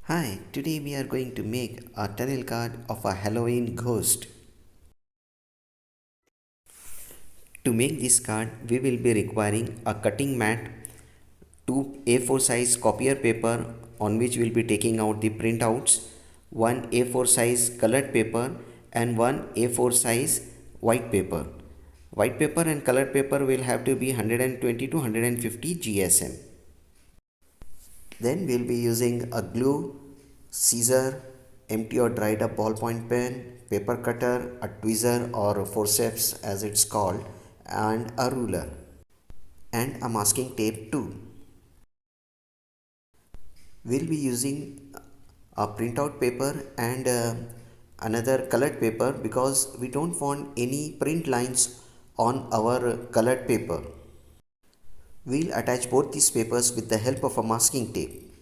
Hi, today we are going to make a tunnel card of a Halloween ghost. To make this card, we will be requiring a cutting mat, two A4 size copier paper on which we will be taking out the printouts, one A4 size colored paper and one A4 size white paper. White paper and colored paper will have to be 120 to 150 GSM. Then we'll be using a glue, scissor, empty or dried up ballpoint pen, paper cutter, a tweezer or forceps as it's called, and a ruler, and a masking tape too. We'll be using a printout paper and another colored paper because we don't want any print lines on our colored paper. We'll attach both these papers with the help of a masking tape.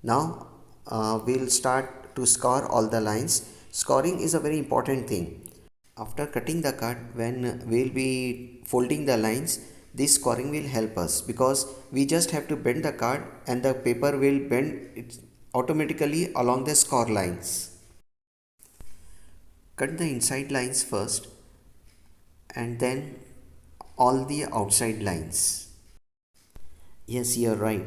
Now we'll start to score all the lines. Scoring is a very important thing. After cutting the card, when we'll be folding the lines, this scoring will help us because we just have to bend the card and the paper will bend it automatically along the score lines. Cut the inside lines first and then all the outside lines. Yes, you're right.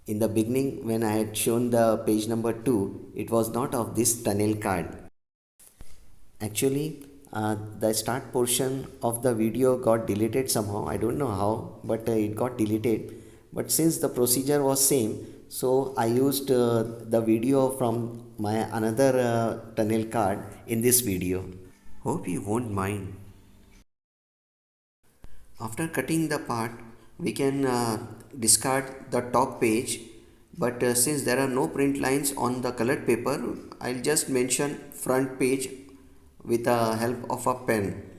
In the beginning, when I had shown the page number 2, it was not of this tunnel card. Actually, the start portion of the video got deleted somehow. I don't know how, but it got deleted. But since the procedure was same, so I used the video from my another tunnel card in this video. Hope you won't mind. After cutting the part, we can discard the top page, but since there are no print lines on the colored paper, I'll just mention front page with the help of a pen.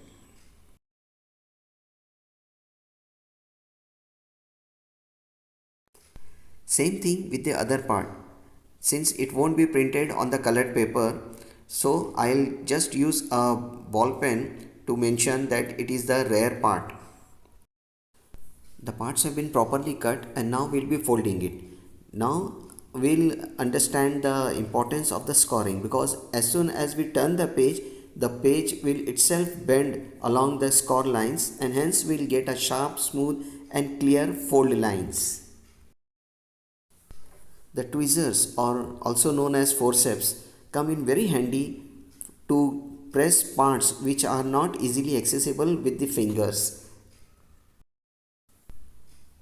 Same thing with the other part. Since it won't be printed on the colored paper, so I'll just use a ball pen to mention that it is the rear part. The parts have been properly cut and now we'll be folding it. Now we'll understand the importance of the scoring because as soon as we turn the page will itself bend along the score lines and hence we'll get a sharp, smooth and clear fold lines. The tweezers, or also known as forceps, come in very handy to press parts which are not easily accessible with the fingers.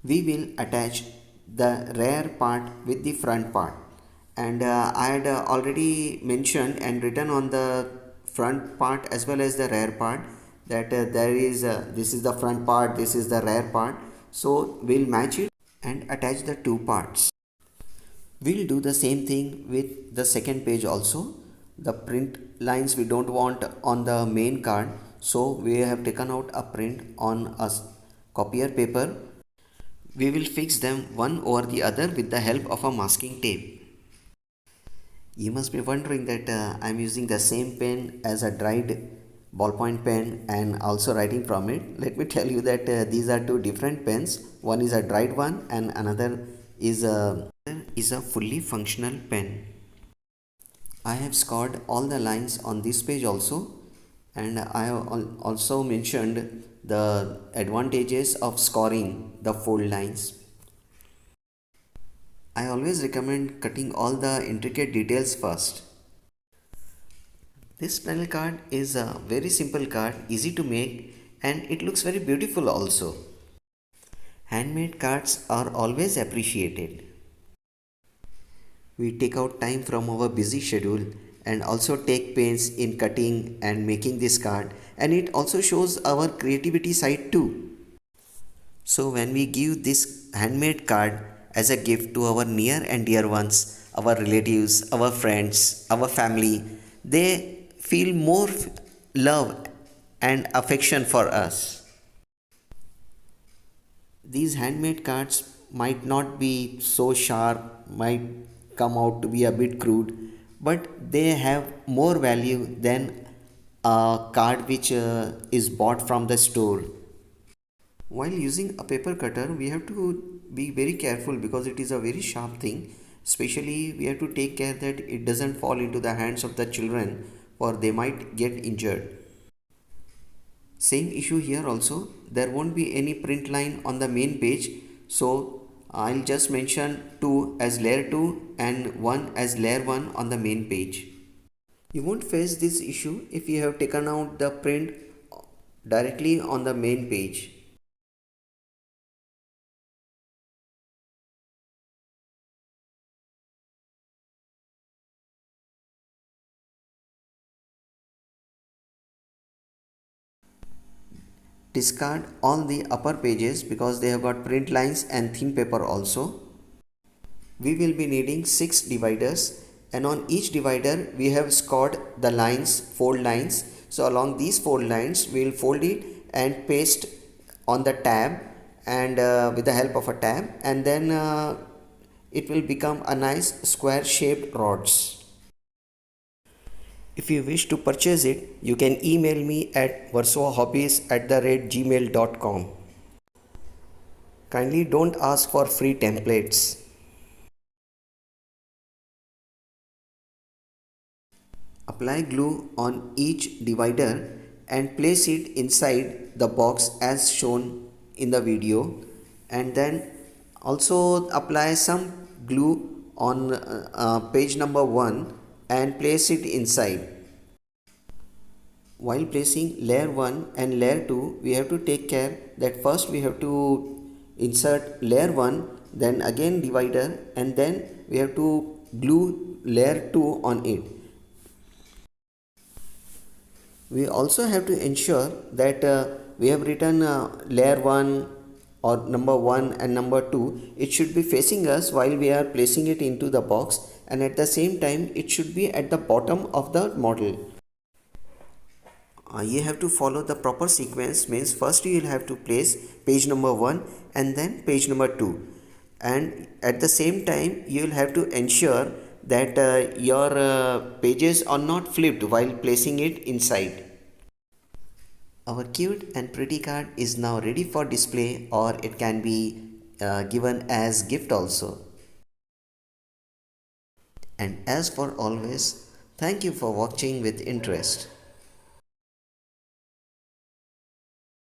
We will attach the rear part with the front part, and I had already mentioned and written on the front part as well as the rear part that this is the front part, this is the rear part, so we'll match it and attach the two parts. We'll do the same thing with the second page also. The print lines we don't want on the main card, so we have taken out a print on a copier paper. We will fix them one over the other with the help of a masking tape. You must be wondering that I am using the same pen as a dried ballpoint pen and also writing from it. Let me tell you that these are two different pens. One is a dried one and another is a fully functional pen. I have scored all the lines on this page also, and I have also mentioned the advantages of scoring the fold lines. I always recommend cutting all the intricate details first. This panel card is a very simple card, easy to make, and it looks very beautiful also. Handmade cards are always appreciated. We take out time from our busy schedule and also take pains in cutting and making this card, and it also shows our creativity side too. So when we give this handmade card as a gift to our near and dear ones, our relatives, our friends, our family, they feel more love and affection for us. These handmade cards might not be so sharp, might come out to be a bit crude, but they have more value than a card which is bought from the store. While using a paper cutter, we have to be very careful because it is a very sharp thing. Especially we have to take care that it doesn't fall into the hands of the children, or they might get injured. Same issue here also, there won't be any print line on the main page, so I'll just mention 2 as layer 2 and 1 as layer 1 on the main page. You won't face this issue if you have taken out the print directly on the main page. Discard all the upper pages because they have got print lines and thin paper also. We will be needing 6 dividers, and on each divider we have scored the lines, fold lines. So along these fold lines we will fold it and paste on the tab, and with the help of a tab, and then it will become a nice square shaped rods. If you wish to purchase it, you can email me at versovahobbies@gmail.com. Kindly don't ask for free templates. Apply glue on each divider and place it inside the box as shown in the video, and then also apply some glue on page number 1 and place it inside. While placing layer 1 and layer 2, we have to take care that first we have to insert layer 1, then again divider, and then we have to glue layer 2 on it. We also have to ensure that we have written layer 1 or number 1 and number 2. It should be facing us while we are placing it into the box, and at the same time it should be at the bottom of the model. You have to follow the proper sequence, means first you will have to place page number 1 and then page number 2, and at the same time you will have to ensure that your pages are not flipped while placing it inside. Our cute and pretty card is now ready for display, or it can be given as gift also. And as for always, thank you for watching with interest.